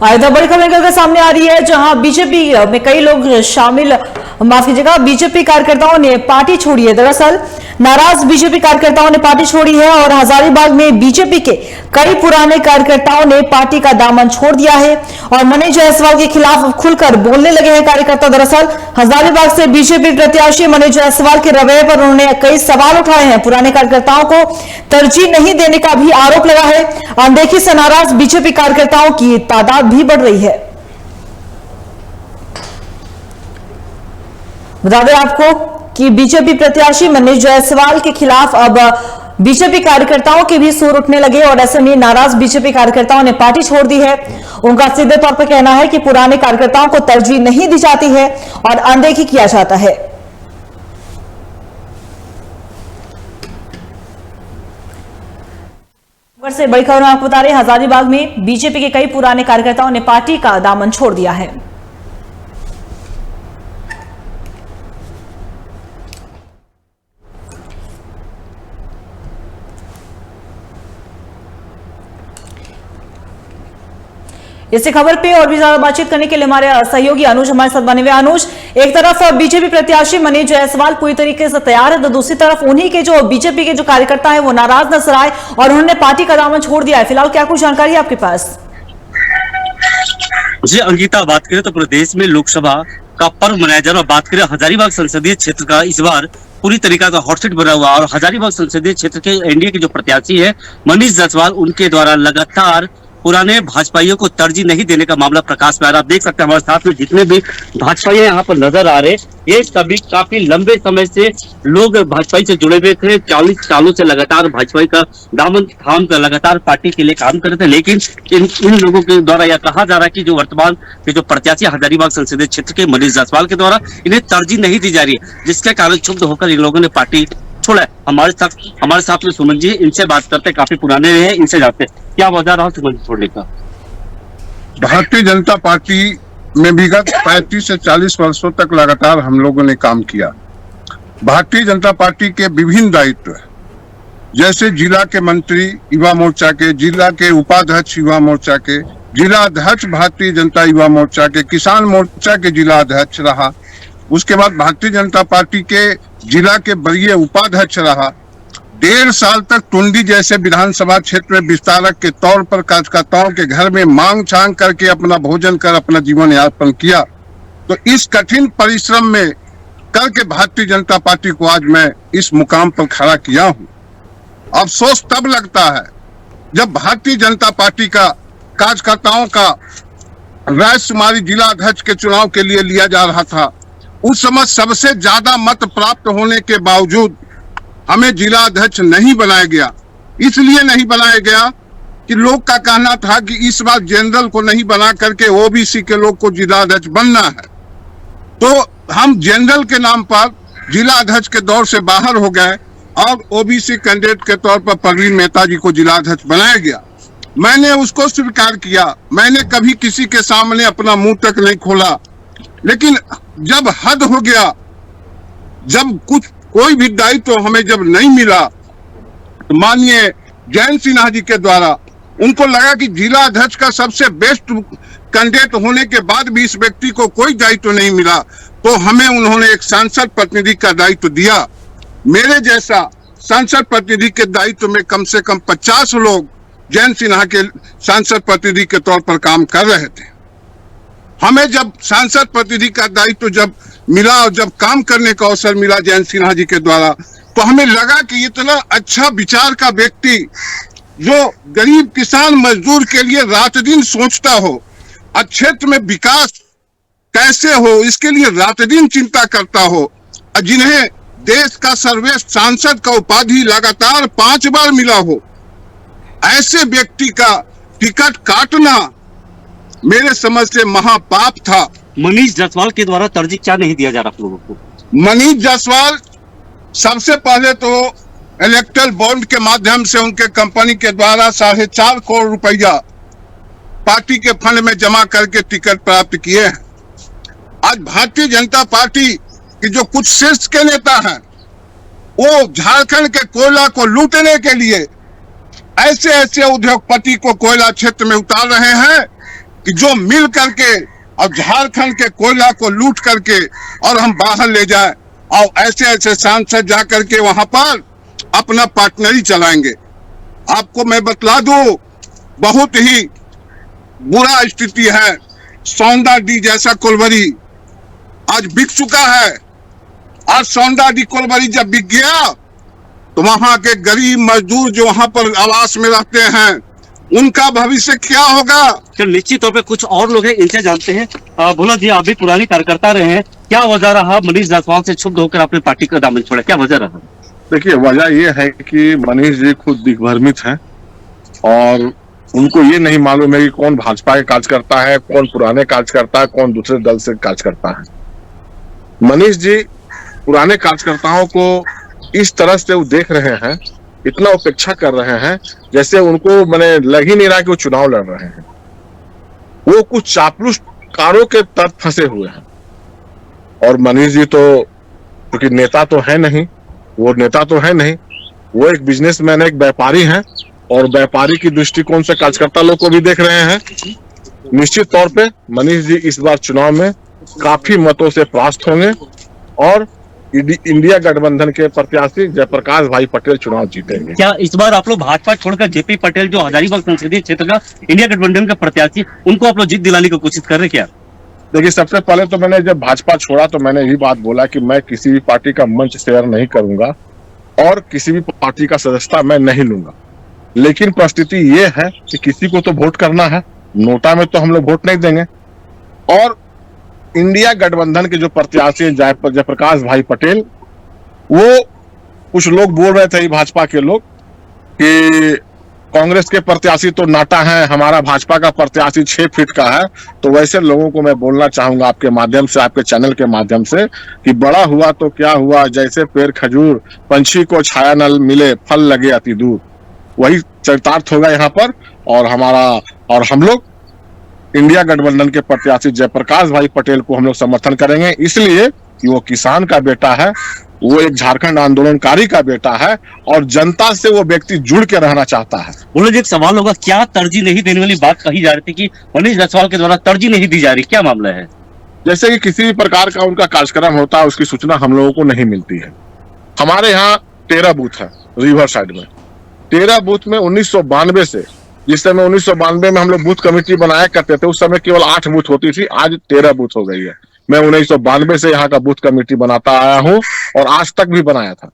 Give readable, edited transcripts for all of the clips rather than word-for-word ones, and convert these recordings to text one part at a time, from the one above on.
इधर बड़ी खबर निकलकर सामने आ रही है, जहां बीजेपी में कई लोग शामिल, माफ कीजिएगा, बीजेपी कार्यकर्ताओं ने पार्टी छोड़ी है। दरअसल नाराज बीजेपी कार्यकर्ताओं ने पार्टी छोड़ी है और हजारीबाग में बीजेपी के कई पुराने कार्यकर्ताओं ने पार्टी का दामन छोड़ दिया है और मनीष जायसवाल के खिलाफ खुलकर बोलने लगे हैं कार्यकर्ता। दरअसल हजारीबाग से बीजेपी प्रत्याशी मनीष जायसवाल के रवैये पर उन्होंने कई सवाल उठाए हैं। पुराने कार्यकर्ताओं को तरजीह नहीं देने का भी आरोप लगा है। अनदेखी से नाराज बीजेपी कार्यकर्ताओं की तादाद भी बढ़ रही है। बता दें आपको कि बीजेपी प्रत्याशी मनीष जायसवाल के खिलाफ अब बीजेपी कार्यकर्ताओं के भी सुर उठने लगे और ऐसे में नाराज बीजेपी कार्यकर्ताओं ने पार्टी छोड़ दी है। उनका सीधे तौर पर कहना है कि पुराने कार्यकर्ताओं को तरजीह नहीं दी जाती है और अनदेखी किया जाता है। से बड़ी खबर आपको बता रहे हैं, हजारीबाग में बीजेपी के कई पुराने कार्यकर्ताओं ने पार्टी का दामन छोड़ दिया है। इसी खबर पे और भी ज्यादा बातचीत करने के लिए हमारे सहयोगी अनुज हमारे साथ बने हुए। अनुज, एक तरफ बीजेपी प्रत्याशी मनीष जायसवाल पूरी तरीके से तैयार है, तो दूसरी तरफ उन्हीं के जो बीजेपी के जो कार्यकर्ता है वो नाराज नजर आए और उन्होंने पार्टी का दामन छोड़ दिया है। फिलहाल क्या कुछ जानकारी है आपके पास? जी अंकिता, बात करें तो प्रदेश में लोकसभा का पर्व मनाया जा रहा है। बात करें हजारीबाग संसदीय क्षेत्र का, इस बार पूरी तरीका का हॉटसेट बना हुआ और हजारीबाग संसदीय क्षेत्र के एनडीए के जो प्रत्याशी है मनीष जायसवाल, उनके द्वारा लगातार पुराने भाजपाइयों को तरजीह नहीं देने का मामला प्रकाश में आ रहा। आप देख सकते हैं हमारे साथ में जितने भी भाजपाई यहाँ पर नजर आ रहे, ये सभी काफी लंबे समय से लोग भाजपाई से जुड़े हुए थे। 40 सालों से लगातार भाजपाई का दामन थाम कर लगातार पार्टी के लिए काम कर रहे थे। लेकिन इन लोगों के द्वारा यह कहा जा रहा है कि जो वर्तमान के जो प्रत्याशी हजारीबाग संसदीय क्षेत्र के मनीष जायसवाल के द्वारा इन्हें तरजीह नहीं दी जा रही है, जिसके कारण क्षुब्ध होकर इन लोगों ने पार्टी छोड़ा है। हमारे साथ में सुमन जी, इनसे बात करते, काफी पुराने हैं, इनसे जानते क्या वजह रहा सुमन जी छोड़ने का? भारतीय जनता पार्टी में विगत 35 से 40 वर्षों तक लगातार हम लोगों ने काम किया। भारतीय जनता पार्टी के विभिन्न दायित्व जैसे जिला के मंत्री युवा मोर्चा के, जिला के उपाध्यक्ष युवा मोर्चा के, जिला अध्यक्ष भारतीय जनता युवा मोर्चा के, किसान मोर्चा के जिला अध्यक्ष रहा। उसके बाद भारतीय जनता पार्टी के जिला के वरीय उपाध्यक्ष रहा। 1.5 साल तक टुंडी जैसे विधानसभा क्षेत्र में विस्तारक के तौर पर कार्यकर्ताओं के घर में मांग छांग करके अपना भोजन कर अपना जीवन यापन किया। तो इस कठिन परिश्रम में करके भारतीय जनता पार्टी को आज मैं इस मुकाम पर खड़ा किया हूं। अफसोस तब लगता है जब भारतीय जनता पार्टी का कार्यकर्ताओं का रायशुमारी जिला अध्यक्ष के चुनाव के लिए लिया जा रहा था। उस समय सबसे ज्यादा मत प्राप्त होने के बावजूद हमें जिला अध्यक्ष नहीं बनाया गया। इसलिए नहीं बनाया गया कि लोग का कहना था कि इस बार जनरल को नहीं बना करके ओबीसी के लोग को जिला अध्यक्ष बनना है। तो हम जनरल के नाम पर जिला अध्यक्ष के दौर से बाहर हो गए और ओबीसी कैंडिडेट के तौर पर परवीन मेहता जी को जिला अध्यक्ष बनाया गया। मैंने उसको स्वीकार किया। मैंने कभी किसी के सामने अपना मुंह तक नहीं खोला। लेकिन जब हद हो गया, जब कोई भी दायित्व हमें जब नहीं मिला, तो माननीय जयंत सिन्हा जी के द्वारा उनको लगा कि जिला अध्यक्ष का सबसे बेस्ट कैंडिडेट होने के बाद भी इस व्यक्ति को कोई दायित्व नहीं मिला, तो हमें उन्होंने एक सांसद प्रतिनिधि का दायित्व दिया। मेरे जैसा सांसद प्रतिनिधि के दायित्व में कम से कम 50 लोग जयंत सिन्हा के सांसद प्रतिनिधि के तौर पर काम कर रहे थे। हमें जब सांसद प्रतिनिधि का दायित्व जब मिला और जब काम करने का अवसर मिला जयंत सिन्हा जी के द्वारा, तो हमें लगा कि इतना अच्छा विचार का व्यक्ति जो गरीब किसान मजदूर के लिए रात दिन सोचता हो, क्षेत्र में विकास कैसे हो इसके लिए रात दिन चिंता करता हो, जिन्हें देश का सर्वश्रेष्ठ सांसद का उपाधि लगातार 5 बार मिला हो, ऐसे व्यक्ति का टिकट काटना मेरे समझ से महापाप था। मनीष जायसवाल के द्वारा तरजीह क्या नहीं दिया जा रहा आप लोगों को? मनीष जायसवाल सबसे पहले तो इलेक्ट्रल बॉन्ड के माध्यम से उनके कंपनी के द्वारा 4.5 करोड़ रुपया पार्टी के फंड में जमा करके टिकट प्राप्त किए हैं। आज भारतीय जनता पार्टी के जो कुछ शीर्ष के नेता हैं वो झारखंड के कोयला को लूटने के लिए ऐसे उद्योगपति को कोयला क्षेत्र में उतार रहे हैं कि जो मिल करके और झारखंड के कोयला को लूट करके और हम बाहर ले जाए और ऐसे ऐसे सांसद जा करके वहां पर अपना पार्टनरी चलाएंगे। आपको मैं बतला दूं, बहुत ही बुरा स्थिति है। सौंदा डी जैसा कोलवरी आज बिक चुका है। आज सौंदा डी कोलवरी जब बिक गया तो वहां के गरीब मजदूर जो वहां पर आवास में रहते हैं उनका भविष्य क्या होगा? तो निश्चित तौर पे कुछ और लोग हैं, इनसे जानते हैं। भोला जी, आप भी पुरानी कार्यकर्ता रहे हैं, क्या वजह रहा मनीष जायसवाल से क्षुब्ध होकर अपनी पार्टी का दामन छोड़ा, क्या वजह रहा? देखिए, वजह ये है कि मनीष जी खुद दिग्भ्रमित हैं और उनको ये नहीं मालूम है कि कौन भाजपा के कार्यकर्ता है, कौन पुराने कार्यकर्ता है, कौन दूसरे दल से कार्यकर्ता है। मनीष जी पुराने कार्यकर्ताओं को इस तरह से वो देख रहे हैं, इतना उपेक्षा कर रहे हैं, जैसे उनको मैंने लग ही नहीं रहा कि वो चुनाव लड़ रहे हैं। वो कुछ चापलूसकारों के तहत फंसे हुए हैं। और मनीष जी तो क्योंकि नेता तो है नहीं, वो नेता तो है नहीं, वो एक बिजनेसमैन, एक व्यापारी हैं और व्यापारी की दृष्टिकोण से कार्यकर्ता लोग को भी देख रहे हैं। निश्चित तौर पे मनीष जी इस बार चुनाव में काफी मतों से परास्त होंगे और इंडिया गठबंधन के प्रत्याशी जयप्रकाश भाई पटेल चुनाव जीतेंगे। क्या इस बार आप लोग भाजपा छोड़कर जेपी पटेल जो हजारीबाग संसदीय क्षेत्र का इंडिया गठबंधन का प्रत्याशी, उनको आप लोग जीत दिलाने की कोशिश कर रहे क्या? देखिए, सबसे पहले तो मैंने जब भाजपा छोड़ा तो मैंने यही बात बोला कि मैं किसी भी पार्टी का मंच शेयर नहीं करूंगा और किसी भी पार्टी का सदस्यता मैं नहीं लूंगा। लेकिन परिस्थिति ये है कि किसी को तो वोट करना है, नोटा में तो हम लोग वोट नहीं देंगे। और इंडिया गठबंधन के जो प्रत्याशी जयप्रकाश भाई पटेल, वो कुछ लोग बोल रहे थे भाजपा के लोग कि कांग्रेस के प्रत्याशी तो नाटा है, हमारा भाजपा का प्रत्याशी 6 फीट का है। तो वैसे लोगों को मैं बोलना चाहूंगा आपके माध्यम से, आपके चैनल के माध्यम से, कि बड़ा हुआ तो क्या हुआ, जैसे पेड़ खजूर, पंछी को छाया न मिले, फल लगे अति दूर, वही चरितार्थ होगा यहाँ पर। और हम लोग इंडिया गठबंधन के प्रत्याशी जयप्रकाश भाई पटेल को हम लोग समर्थन करेंगे, इसलिए कि वो किसान का बेटा है, वो एक झारखंड आंदोलनकारी का बेटा है और जनता से वो व्यक्ति जुड़ के रहना चाहता है। बोलो जी, एक सवाल होगा, क्या तरजीह नहीं देने वाली बात कही जा रही थी कि मनीष जायसवाल के द्वारा तरजीह नहीं दी जा रही, क्या मामला है? जैसे कि किसी भी प्रकार का उनका कार्यक्रम होता है, उसकी सूचना हम लोगों को नहीं मिलती है। हमारे यहाँ 13 बूथ है रिवर साइड में। 13 बूथ में 1992 से, जिस समय 1992 में हम लोग बूथ कमेटी बनाया करते थे, उस समय केवल 8 बूथ होती थी, आज 13 बूथ हो गई है। मैं 1992 से यहाँ का बूथ कमेटी बनाता आया हूँ और आज तक भी बनाया था।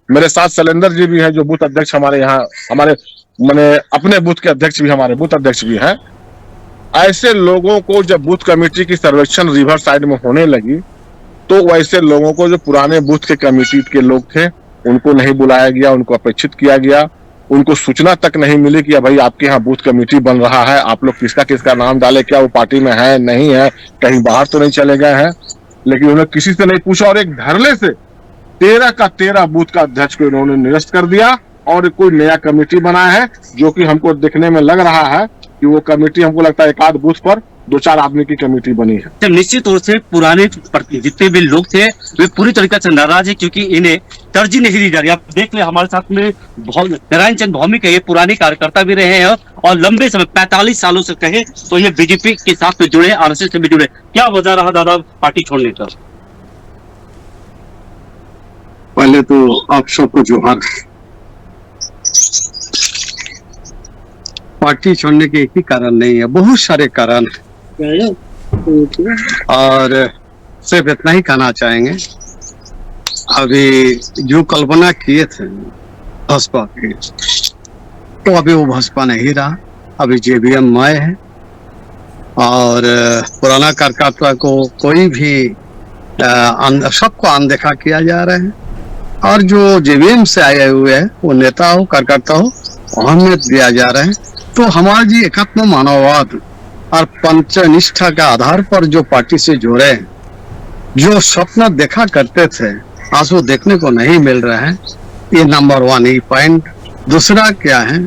मेरे साथ शैलेंद्र जी भी हैं जो बूथ अध्यक्ष हमारे यहाँ, हमारे मैंने अपने बूथ के अध्यक्ष भी, हमारे बूथ अध्यक्ष भी हैं। ऐसे लोगों को जब बूथ कमेटी की सर्वेक्षण रिवर साइड में होने लगी तो वैसे लोगों को, जो पुराने बूथ के कमेटी के लोग थे, उनको नहीं बुलाया गया, उनको अपेक्षित किया गया। उनको सूचना तक नहीं मिली कि भाई आपके यहाँ बूथ कमेटी बन रहा है, आप लोग किसका किसका नाम डाले, क्या वो पार्टी में है नहीं है, कहीं बाहर तो नहीं चले गए हैं। लेकिन उन्होंने किसी से नहीं पूछा और एक धरले से 13 का 13 बूथ का अध्यक्ष को इन्होंने निरस्त कर दिया और कोई नया कमेटी बनाया है, जो कि हमको देखने में लग रहा है कि वो कमेटी, हमको लगता है 1 बूथ पर 2-4 आदमी की कमेटी बनी है। तो निश्चित तौर से पुराने जितने भी लोग थे वे पूरी तरीके से नाराज है, क्योंकि इन्हें तरजीह नहीं दी जा रही। आप देख ले, हमारे साथ में नारायण चंद भौमिक है, ये पुराने कार्यकर्ता भी रहे हैं और लंबे समय 45 सालों से कहे तो ये बीजेपी के साथ में जुड़े, आरएसएस से भी जुड़े। क्या वजह रहा दादा पार्टी छोड़ने का? पहले तो आप सबको जोहार। पार्टी छोड़ने के एक ही कारण नहीं है, बहुत सारे कारण है और सिर्फ इतना ही कहना चाहेंगे, अभी जो कल्पना किए थे भाजपा की, तो अभी वो भाजपा नहीं रहा, अभी जेबीएम मय है और पुराना कार्यकर्ता को कोई भी सबको अनदेखा किया जा रहा है और जो जेबीएम से आए हुए हैं वो नेता हो कार्यकर्ता हो अहमियत दिया जा रहा है। तो हमारा जी एकात्म मानववाद और पंचनिष्ठा का आधार पर जो पार्टी से जुड़े, जो सपना देखा करते थे, आज वो देखने को नहीं मिल रहा है। ये नंबर 1 ही पॉइंट। दूसरा क्या है,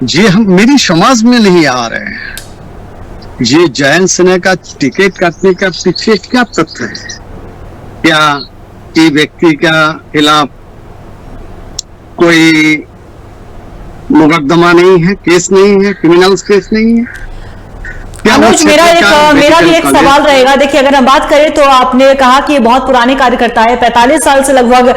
ये हम मेरी समाज में नहीं आ रहे हैं। ये जयंत सिन्हा का टिकट काटने का पीछे क्या तथ्य है? क्या ये व्यक्ति का खिलाफ कोई मुकदमा नहीं है, केस नहीं है, क्रिमिनल्स केस नहीं है? क्या वो अनुज, मेरा क्षेत्र का भी एक मेडिकल सवाल कॉलेज? रहेगा। देखिए, अगर हम बात करें तो आपने कहा कि ये बहुत पुराने कार्यकर्ता है, 45 साल से लगभग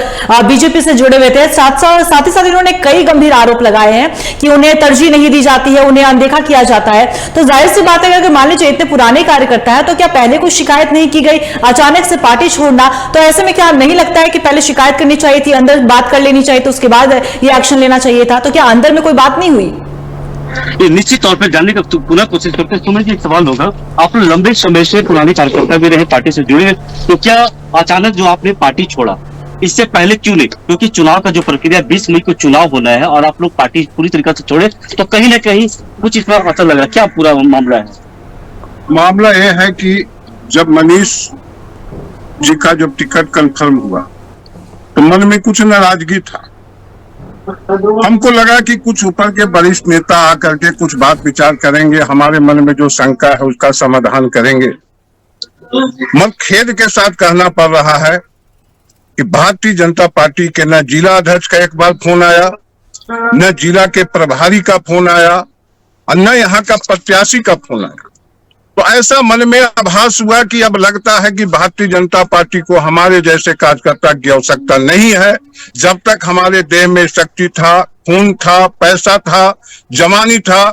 बीजेपी से जुड़े हुए थे। साथ ही साथ इन्होंने कई गंभीर आरोप लगाए हैं कि उन्हें तरजीह नहीं दी जाती है, उन्हें अनदेखा किया जाता है। तो जाहिर सी बात है, अगर मान लीजिए इतने पुराने कार्यकर्ता है तो क्या पहले कोई शिकायत नहीं की गई? अचानक से पार्टी छोड़ना, तो ऐसे में क्या नहीं लगता है कि पहले शिकायत करनी चाहिए थी, अंदर बात कर लेनी चाहिए, तो उसके बाद ये एक्शन लेना चाहिए था? तो क्या अंदर में कोई बात नहीं हुई? ये निश्चित तौर पर जानने का पुनः कोशिश करते हैं। सुमन जी, एक सवाल होगा, आप लोग लंबे समय से पुराने कार्यकर्ता भी रहे, पार्टी से जुड़े, तो क्या अचानक जो आपने पार्टी छोड़ा, इससे पहले क्यों नहीं? क्योंकि चुनाव का जो प्रक्रिया 20 मई को चुनाव होना है और आप लोग पार्टी पूरी तरीके से छोड़े, तो कहीं ना कहीं कुछ इस बार पता लगा, क्या पूरा मामला है? मामला यह है कि जब मनीष जी का जब टिकट कंफर्म हुआ तो मन में कुछ नाराजगी था। हमको लगा कि कुछ ऊपर के वरिष्ठ नेता आकर के कुछ बात विचार करेंगे, हमारे मन में जो शंका है उसका समाधान करेंगे। मन खेद के साथ कहना पड़ रहा है कि भारतीय जनता पार्टी के न जिला अध्यक्ष का एक बार फोन आया, न जिला के प्रभारी का फोन आया और न यहाँ का प्रत्याशी का फोन आया। तो ऐसा मन में आभास हुआ कि अब लगता है कि भारतीय जनता पार्टी को हमारे जैसे कार्यकर्ता की आवश्यकता नहीं है। जब तक हमारे देह में शक्ति था, खून था, पैसा था, जवानी था,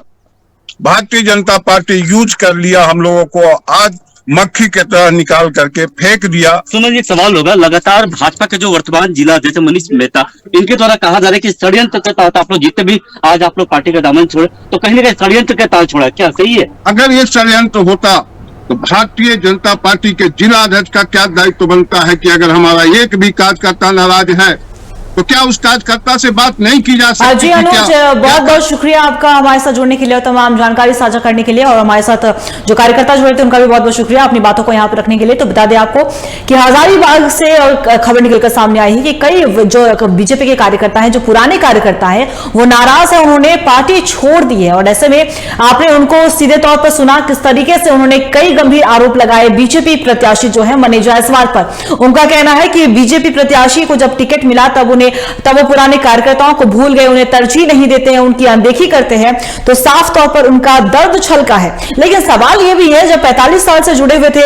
भारतीय जनता पार्टी यूज कर लिया हम लोगों को, आज मक्खी के तरह निकाल करके फेंक दिया। सुमन जी, एक सवाल होगा, लगातार भाजपा के जो वर्तमान जिला अध्यक्ष मनीष मेहता, इनके द्वारा कहा जा रहा है कि षड्यंत्र के तहत आप लोग जितने भी आज आप लोग पार्टी का दामन छोड़े, तो कहीं ना कहीं षड्यंत्र के तहत छोड़ा, क्या सही है? अगर ये षड्यंत्र होता तो भारतीय जनता पार्टी के जिला अध्यक्ष का क्या दायित्व बनता है कि अगर हमारा एक भी कार्यकर्ता नाराज है तो क्या उस कार्यकर्ता से बात नहीं की जा सकती? जी अनुज, बहुत बहुत शुक्रिया आपका हमारे साथ जुड़ने के लिए और तमाम जानकारी साझा करने के लिए, और हमारे साथ जो कार्यकर्ता जुड़े थे उनका भी बहुत बहुत शुक्रिया अपनी बातों को यहाँ पर रखने के लिए। तो बता दें आपको कि हजारीबाग से और खबर निकलकर सामने आई है कि कई जो बीजेपी के कार्यकर्ता हैं, जो पुराने कार्यकर्ता हैं, वो नाराज है, उन्होंने पार्टी छोड़ दी है। और ऐसे में आपने उनको सीधे तौर पर सुना किस तरीके से उन्होंने कई गंभीर आरोप लगाए बीजेपी प्रत्याशी जो है मनीष जायसवाल पर। उनका कहना है कि बीजेपी प्रत्याशी को जब टिकट मिला तब वो पुराने कार्यकर्ताओं को भूल गए, उन्हें तरजीह नहीं देते हैं, उनकी अनदेखी करते हैं। तो साफ तौर पर उनका दर्द छलका है। लेकिन सवाल यह भी है, जब 45 साल से जुड़े हुए थे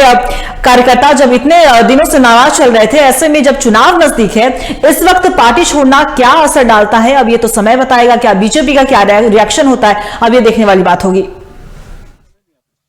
कार्यकर्ता, जब इतने दिनों से नाराज चल रहे थे, ऐसे में जब चुनाव नजदीक है, इस वक्त पार्टी छोड़ना क्या असर डालता है, अब ये तो समय बताएगा। क्या बीजेपी का क्या रिएक्शन होता है, अब ये देखने वाली बात होगी।